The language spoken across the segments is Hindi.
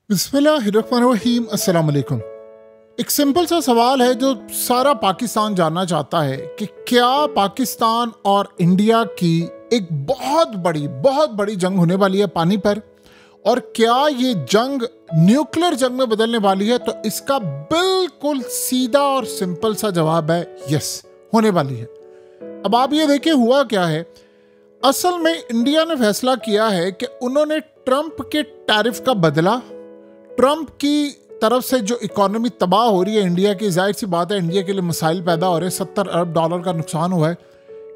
बिस्मिल्लाहिर्रहमानिर्रहीम, अस्सलाम वालेकुम। एक सिंपल सा सवाल है जो सारा पाकिस्तान जानना चाहता है कि क्या पाकिस्तान और इंडिया की एक बहुत बड़ी जंग होने वाली है पानी पर, और क्या ये जंग न्यूक्लियर जंग में बदलने वाली है? तो इसका बिल्कुल सीधा और सिंपल सा जवाब है यस, होने वाली है। अब आप ये देखिए हुआ क्या है। असल में इंडिया ने फैसला किया है कि उन्होंने ट्रंप के टैरिफ का बदला, ट्रंप की तरफ से जो इकोनॉमी तबाह हो रही है इंडिया की, जाहिर सी बात है इंडिया के लिए मसाइल पैदा हो रहे हैं, $70 अरब का नुकसान हुआ है।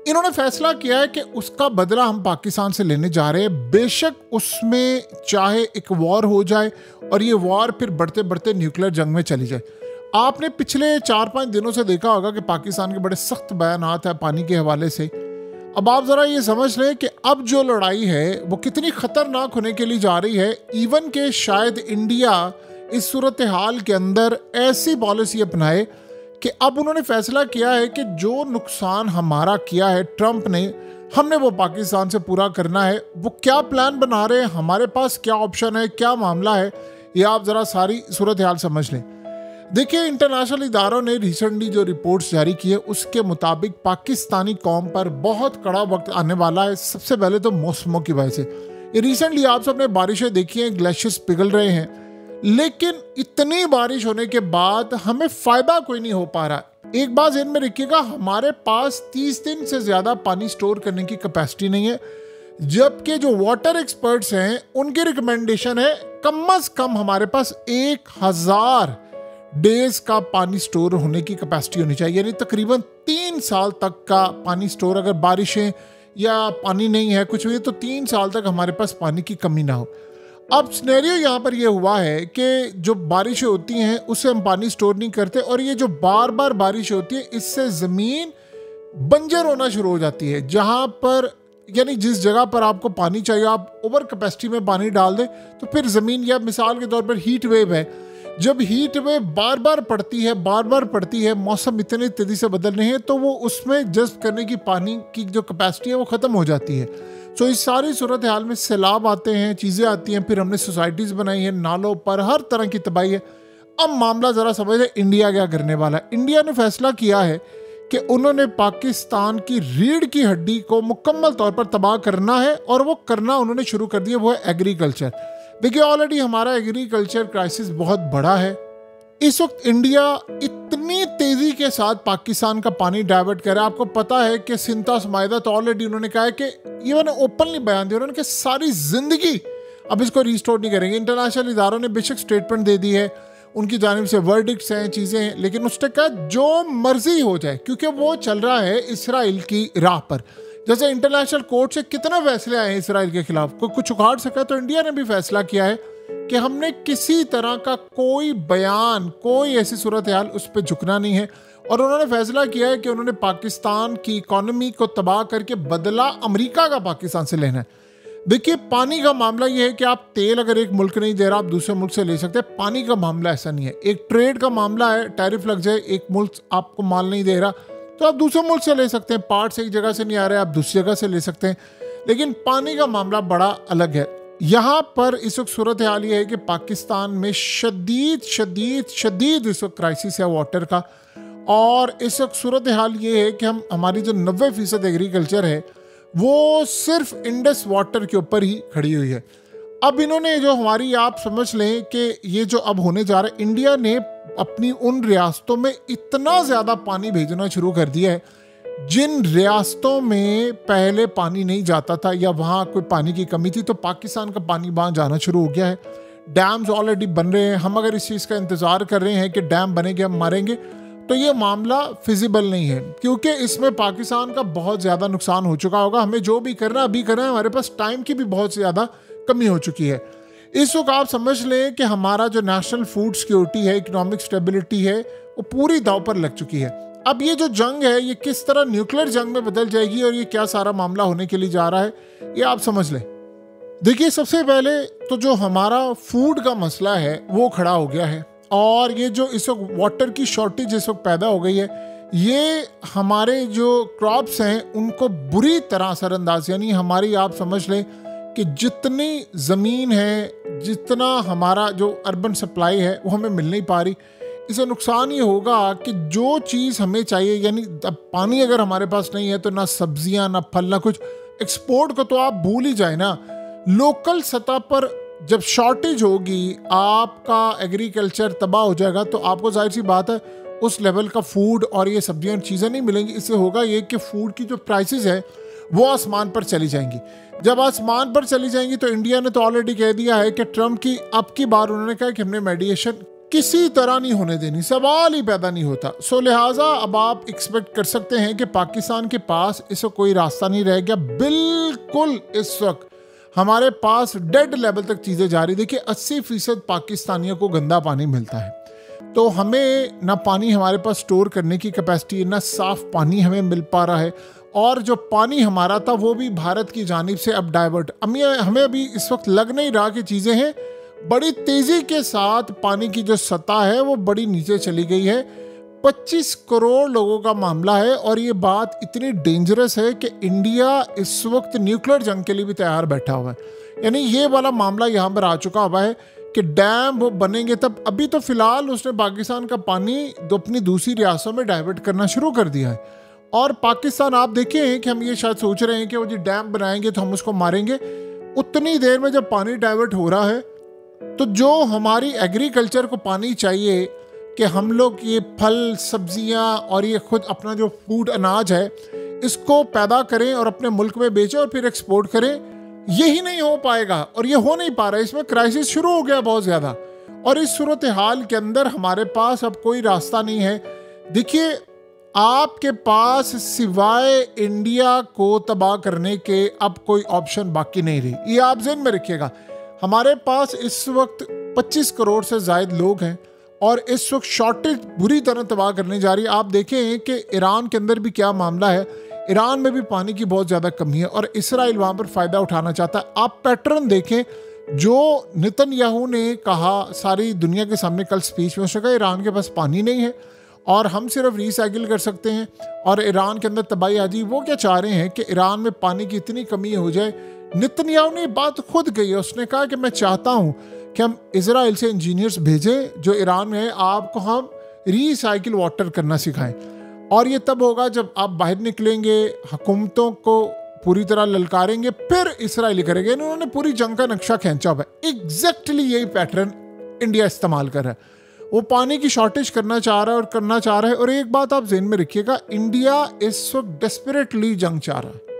इन्होंने फैसला किया है कि उसका बदला हम पाकिस्तान से लेने जा रहे हैं, बेशक उसमें चाहे एक वॉर हो जाए और ये वॉर फिर बढ़ते बढ़ते न्यूक्लियर जंग में चली जाए। आपने पिछले 4-5 दिनों से देखा होगा कि पाकिस्तान के बड़े सख्त बयानात है पानी के हवाले से। अब आप ज़रा ये समझ लें कि अब जो लड़ाई है वो कितनी ख़तरनाक होने के लिए जा रही है। इवन के शायद इंडिया इस सूरत हाल के अंदर ऐसी पॉलिसी अपनाए कि अब उन्होंने फैसला किया है कि जो नुकसान हमारा किया है ट्रंप ने, हमने वो पाकिस्तान से पूरा करना है। वो क्या प्लान बना रहे हैं, हमारे पास क्या ऑप्शन है, क्या मामला है, ये आप ज़रा सारी सूरत हाल समझ लें। देखिए, इंटरनेशनल इदारों ने रिसेंटली जो रिपोर्ट्स जारी की है उसके मुताबिक पाकिस्तानी कौम पर बहुत कड़ा वक्त आने वाला है। सबसे पहले तो मौसमों की वजह से, ये रिसेंटली आप सबने बारिशें देखी हैं, ग्लेशियर्स पिघल रहे हैं, लेकिन इतनी बारिश होने के बाद हमें फ़ायदा कोई नहीं हो पा रहा। एक बात ध्यान में रखिएगा, हमारे पास 30 दिन से ज़्यादा पानी स्टोर करने की कैपेसिटी नहीं है, जबकि जो वाटर एक्सपर्ट्स हैं उनकी रिकमेंडेशन है कम अज़ कम हमारे पास 1000 डेज का पानी स्टोर होने की कैपेसिटी होनी चाहिए, यानी तकरीबन 3 साल तक का पानी स्टोर। अगर बारिशें या पानी नहीं है कुछ भी, तो 3 साल तक हमारे पास पानी की कमी ना हो। अब सिनेरियो यहाँ पर ये हुआ है कि जो बारिशें होती हैं उससे हम पानी स्टोर नहीं करते, और ये जो बार बार बारिश होती है इससे ज़मीन बंजर होना शुरू हो जाती है। जहाँ पर यानी जिस जगह पर आपको पानी चाहिए आप ओवर कैपेसिटी में पानी डाल दें तो फिर ज़मीन, या मिसाल के तौर पर हीट वेव है, जब हीट वेव बार बार पड़ती है, मौसम इतने तेज़ी से बदल रहे हैं, तो वो उसमें जज्ब करने की पानी की जो कैपेसिटी है वो ख़त्म हो जाती है। सो इस सारी सूरत हाल में सैलाब आते हैं, चीज़ें आती हैं, फिर हमने सोसाइटीज़ बनाई हैं, नालों पर हर तरह की तबाही है। अब मामला ज़रा समझ लें इंडिया क्या करने वाला है। इंडिया ने फैसला किया है कि उन्होंने पाकिस्तान की रीढ़ की हड्डी को मुकम्मल तौर पर तबाह करना है, और वो करना उन्होंने शुरू कर दिया, वो है एग्रीकल्चर। देखिए, ऑलरेडी हमारा एग्रीकल्चर क्राइसिस बहुत बड़ा है। इस वक्त इंडिया इतनी तेज़ी के साथ पाकिस्तान का पानी डाइवर्ट कर रहा है। आपको पता है कि सिंतास मायदा तो ऑलरेडी उन्होंने कहा है कि इवन ओपनली बयान दिया उन्होंने कि सारी ज़िंदगी अब इसको रिस्टोर नहीं करेंगे। इंटरनेशनल इदारों ने बेशक स्टेटमेंट दे दी है, उनकी जानिब से वर्डिक्ट्स हैं, चीज़ें हैं, लेकिन उसने कहा जो मर्जी हो जाए, क्योंकि वो चल रहा है इसराइल की राह पर। जैसे इंटरनेशनल कोर्ट से कितने फैसले आए हैं इसराइल के खिलाफ, कोई कुछ उखाड़ सका, तो इंडिया ने भी फैसला किया है कि हमने किसी तरह का कोई बयान, कोई ऐसी सूरत हाल उस पर झुकना नहीं है। और उन्होंने फैसला किया है कि उन्होंने पाकिस्तान की इकॉनमी को तबाह करके बदला अमेरिका का पाकिस्तान से लेना है। देखिए, पानी का मामला ये है कि आप तेल अगर एक मुल्क नहीं दे रहा आप दूसरे मुल्क से ले सकते हैं। पानी का मामला ऐसा नहीं है। एक ट्रेड का मामला है, टैरिफ लग जाए, एक मुल्क आपको माल नहीं दे रहा तो आप दूसरे मुल्क से ले सकते हैं। पार्ट्स एक जगह से नहीं आ रहे आप दूसरी जगह से ले सकते हैं, लेकिन पानी का मामला बड़ा अलग है। यहाँ पर इस वक्त सूरत हाल ये है कि पाकिस्तान में शदीद इस वक्त क्राइसिस है वाटर का, और इस वक्त सूरत हाल ये है कि हमारी जो 90% एग्रीकल्चर है वो सिर्फ इंडस वाटर के ऊपर ही खड़ी हुई है। अब इन्होंने जो हमारी, आप समझ लें कि ये जो अब होने जा रहा है, इंडिया ने अपनी उन रियासतों में इतना ज़्यादा पानी भेजना शुरू कर दिया है जिन रियासतों में पहले पानी नहीं जाता था या वहाँ कोई पानी की कमी थी, तो पाकिस्तान का पानी वहाँ जाना शुरू हो गया है। डैम्स ऑलरेडी बन रहे हैं। हम अगर इस चीज़ का इंतज़ार कर रहे हैं कि डैम बनेंगे हम मारेंगे, तो ये मामला फिजिबल नहीं है, क्योंकि इसमें पाकिस्तान का बहुत ज़्यादा नुकसान हो चुका होगा। हमें जो भी करना अभी करना है, हमारे पास टाइम की भी बहुत ज़्यादा कमी हो चुकी है। इस वक्त आप समझ लें कि हमारा जो नेशनल फूड सिक्योरिटी है, इकोनॉमिक स्टेबिलिटी है, वो पूरी दांव पर लग चुकी है। अब ये जो जंग है ये किस तरह न्यूक्लियर जंग में बदल जाएगी और ये क्या सारा मामला होने के लिए जा रहा है, ये आप समझ लें। देखिए, सबसे पहले तो जो हमारा फूड का मसला है वो खड़ा हो गया है, और ये जो इस वक्त वाटर की शॉर्टेज इस वक्त पैदा हो गई है, ये हमारे जो क्रॉप्स हैं उनको बुरी तरह असरअंदाज, यानी हमारी, आप समझ लें कि जितनी ज़मीन है, जितना हमारा जो अर्बन सप्लाई है वो हमें मिल नहीं पा रही। इससे नुकसान ये होगा कि जो चीज़ हमें चाहिए, यानी अब पानी अगर हमारे पास नहीं है तो ना सब्जियां, ना फल, ना कुछ। एक्सपोर्ट को तो आप भूल ही जाए ना। लोकल सतह पर जब शॉर्टेज होगी, आपका एग्रीकल्चर तबाह हो जाएगा, तो आपको जाहिर सी बात है उस लेवल का फूड और ये सब्जियां चीज़ें नहीं मिलेंगी। इससे होगा ये कि फूड की जो प्राइसेस है वो आसमान पर चली जाएंगी। जब आसमान पर चली जाएंगी तो इंडिया ने तो ऑलरेडी कह दिया है कि ट्रम्प की अब की बार उन्होंने कहा कि हमने मेडिएशन किसी तरह नहीं होने देनी, सवाल ही पैदा नहीं होता। सो लिहाजा अब आप एक्सपेक्ट कर सकते हैं कि पाकिस्तान के पास इस वक्त कोई रास्ता नहीं रह गया। बिल्कुल इस वक्त हमारे पास डेड लेवल तक चीज़ें जा रही। देखिए 80% पाकिस्तानियों को गंदा पानी मिलता है, तो हमें ना पानी हमारे पास स्टोर करने की कैपेसिटी है, ना साफ पानी हमें मिल पा रहा है। और जो पानी हमारा था वो भी भारत की जानिब से अब डाइवर्ट। हमें अभी इस वक्त लग नहीं रहा कि चीज़ें हैं, बड़ी तेज़ी के साथ पानी की जो सतह है वो बड़ी नीचे चली गई है। 25 करोड़ लोगों का मामला है और ये बात इतनी डेंजरस है कि इंडिया इस वक्त न्यूक्लियर जंग के लिए भी तैयार बैठा हुआ है। यानी ये वाला मामला यहाँ पर आ चुका हुआ है कि डैम वो बनेंगे तब। अभी तो फिलहाल उसने पाकिस्तान का पानी अपनी दूसरी रियासतों में डाइवर्ट करना शुरू कर दिया है। और पाकिस्तान, आप देखें कि हम ये शायद सोच रहे हैं कि वो जो डैम बनाएंगे तो हम उसको मारेंगे। उतनी देर में जब पानी डाइवर्ट हो रहा है तो जो हमारी एग्रीकल्चर को पानी चाहिए कि हम लोग ये फल, सब्जियां और ये खुद अपना जो फूड, अनाज है, इसको पैदा करें और अपने मुल्क में बेचें और फिर एक्सपोर्ट करें, यही नहीं हो पाएगा। और ये हो नहीं पा रहा है। इसमें क्राइसिस शुरू हो गया बहुत ज़्यादा। और इस सूरत हाल के अंदर हमारे पास अब कोई रास्ता नहीं है। देखिए आपके पास सिवाय इंडिया को तबाह करने के अब कोई ऑप्शन बाकी नहीं रही। ये आप ज़हन में रखिएगा। हमारे पास इस वक्त 25 करोड़ से ज़ायद लोग हैं और इस वक्त शॉर्टेज बुरी तरह तबाह करने जा रही है। आप देखें कि ईरान के अंदर भी क्या मामला है। ईरान में भी पानी की बहुत ज़्यादा कमी है और इसराइल वहाँ पर फ़ायदा उठाना चाहता है। आप पैटर्न देखें जो नेतन्याहू ने कहा सारी दुनिया के सामने कल स्पीच में, उसने कहा ईरान के पास पानी नहीं है और हम सिर्फ रिसाइकिल कर सकते हैं और ईरान के अंदर तबाही आ जाए। वो क्या चाह रहे हैं कि ईरान में पानी की इतनी कमी हो जाए। नेतन्याहू ने बात खुद कही है। उसने कहा कि मैं चाहता हूँ कि हम इजराइल से इंजीनियर्स भेजें जो ईरान में है, आपको हम रिसाइकिल वाटर करना सिखाएं। और ये तब होगा जब आप बाहर निकलेंगे, हुकूमतों को पूरी तरह ललकारेंगे, फिर इसराइली करेंगे। इन्होंने पूरी जंग का नक्शा खींचा हुआ है। एग्जैक्टली यही पैटर्न इंडिया इस्तेमाल कर रहा है। वो पानी की शॉर्टेज करना चाह रहा है और करना चाह रहा है। और एक बात आप ज़हन में रखिएगा, इंडिया इस वक्त डेस्परेटली जंग चाह रहा है।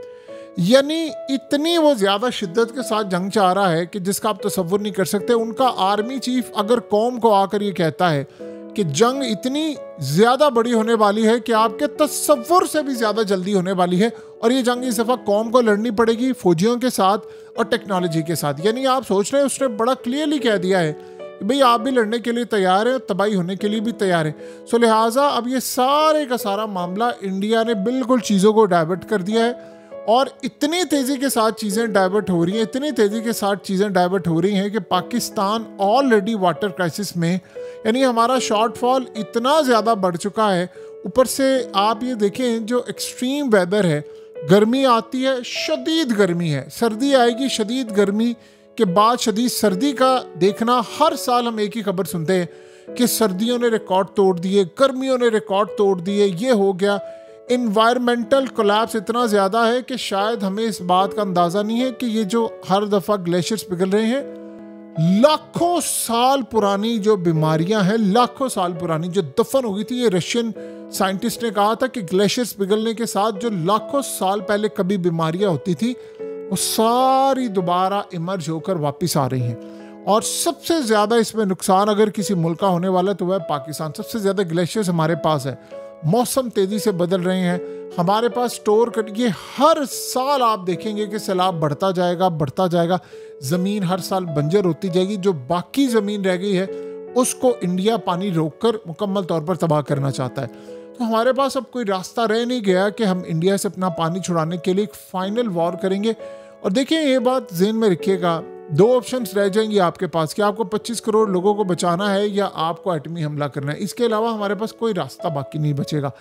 यानी इतनी वो ज़्यादा शिद्दत के साथ जंग चाह रहा है कि जिसका आप तसव्वुर नहीं कर सकते। उनका आर्मी चीफ अगर कौम को आकर ये कहता है कि जंग इतनी ज़्यादा बड़ी होने वाली है कि आपके तसव्वुर से भी ज़्यादा जल्दी होने वाली है और ये जंग इस दफ़ा कौम को लड़नी पड़ेगी फौजियों के साथ और टेक्नोलॉजी के साथ। यानी आप सोच रहे हैं, उसने बड़ा क्लियरली कह दिया है कि भाई आप भी लड़ने के लिए तैयार हैं, तबाही होने के लिए भी तैयार हैं। सो लिहाजा अब ये सारे का सारा मामला इंडिया ने बिल्कुल चीज़ों को डाइवर्ट कर दिया है और इतनी तेज़ी के साथ चीज़ें डाइवर्ट हो रही हैं, इतनी तेज़ी के साथ चीज़ें डाइवर्ट हो रही हैं कि पाकिस्तान ऑलरेडी वाटर क्राइसिस में, यानी हमारा शॉर्टफॉल इतना ज़्यादा बढ़ चुका है। ऊपर से आप ये देखें जो एक्सट्रीम वेदर है, गर्मी आती है, शदीद गर्मी है, सर्दी आएगी, शदीद गर्मी के बाद शदीद सर्दी का देखना। हर साल हम एक ही खबर सुनते हैं कि सर्दियों ने रिकॉर्ड तोड़ दिए, गर्मियों ने रिकॉर्ड तोड़ दिए, ये हो गया। इन्वायरमेंटल कोलैप्स इतना ज़्यादा है कि शायद हमें इस बात का अंदाज़ा नहीं है कि ये जो हर दफ़ा ग्लेशियर्स पिघल रहे हैं, लाखों साल पुरानी जो बीमारियां हैं, लाखों साल पुरानी जो दफन हो गई थी। ये रशियन साइंटिस्ट ने कहा था कि ग्लेशियर्स पिघलने के साथ जो लाखों साल पहले कभी बीमारियां होती थी वो सारी दोबारा इमर्ज होकर वापस आ रही हैं। और सबसे ज़्यादा इसमें नुकसान अगर किसी मुल्क का होने वाला है तो वह पाकिस्तान। सबसे ज़्यादा ग्लेशियर्स हमारे पास है। मौसम तेज़ी से बदल रहे हैं, हमारे पास स्टोर कर, ये हर साल आप देखेंगे कि सैलाब बढ़ता जाएगा, ज़मीन हर साल बंजर होती जाएगी। जो बाकी ज़मीन रह गई है उसको इंडिया पानी रोककर मुकम्मल तौर पर तबाह करना चाहता है। तो हमारे पास अब कोई रास्ता रह नहीं गया कि हम इंडिया से अपना पानी छुड़ाने के लिए एक फाइनल वॉर करेंगे। और देखिए ये बात ज़हन में रखिएगा, दो ऑप्शंस रह जाएंगी आपके पास कि आपको 25 करोड़ लोगों को बचाना है या आपको एटमी हमला करना है। इसके अलावा हमारे पास कोई रास्ता बाकी नहीं बचेगा।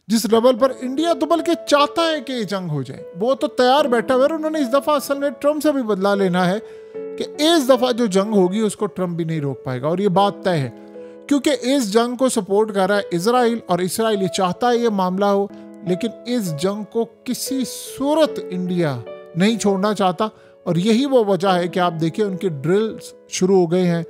जिस लेवल पर इंडिया दुबल के चाहता है कि ये जंग हो जाए, वो तो तैयार बैठा हुआ है। उन्होंने इस दफा असल में ट्रम्प से भी बदला लेना है कि इस दफा जो जंग होगी उसको ट्रम्प भी नहीं रोक पाएगा, और ये बात तय है, क्योंकि इस जंग को सपोर्ट कर रहा है इसराइल, और इसराइल ये चाहता है ये मामला हो, लेकिन इस जंग को किसी सूरत इंडिया नहीं छोड़ना चाहता। और यही वो वजह है कि आप देखिए उनके ड्रिल्स शुरू हो गए हैं,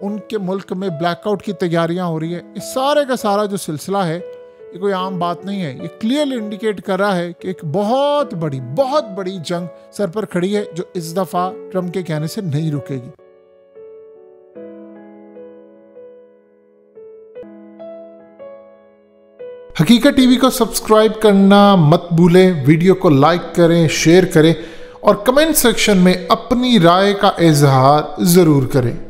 उनके मुल्क में ब्लैकआउट की तैयारियां हो रही है। इस सारे का सारा जो सिलसिला है ये कोई आम बात नहीं है, ये क्लियरली इंडिकेट कर रहा है कि एक बहुत बड़ी जंग सर पर खड़ी है, जो इस दफा ट्रम्प के कहने से नहीं रुकेगी। हकीकत टीवी को सब्सक्राइब करना मत भूलें, वीडियो को लाइक करें, शेयर करें और कमेंट सेक्शन में अपनी राय का इजहार जरूर करें।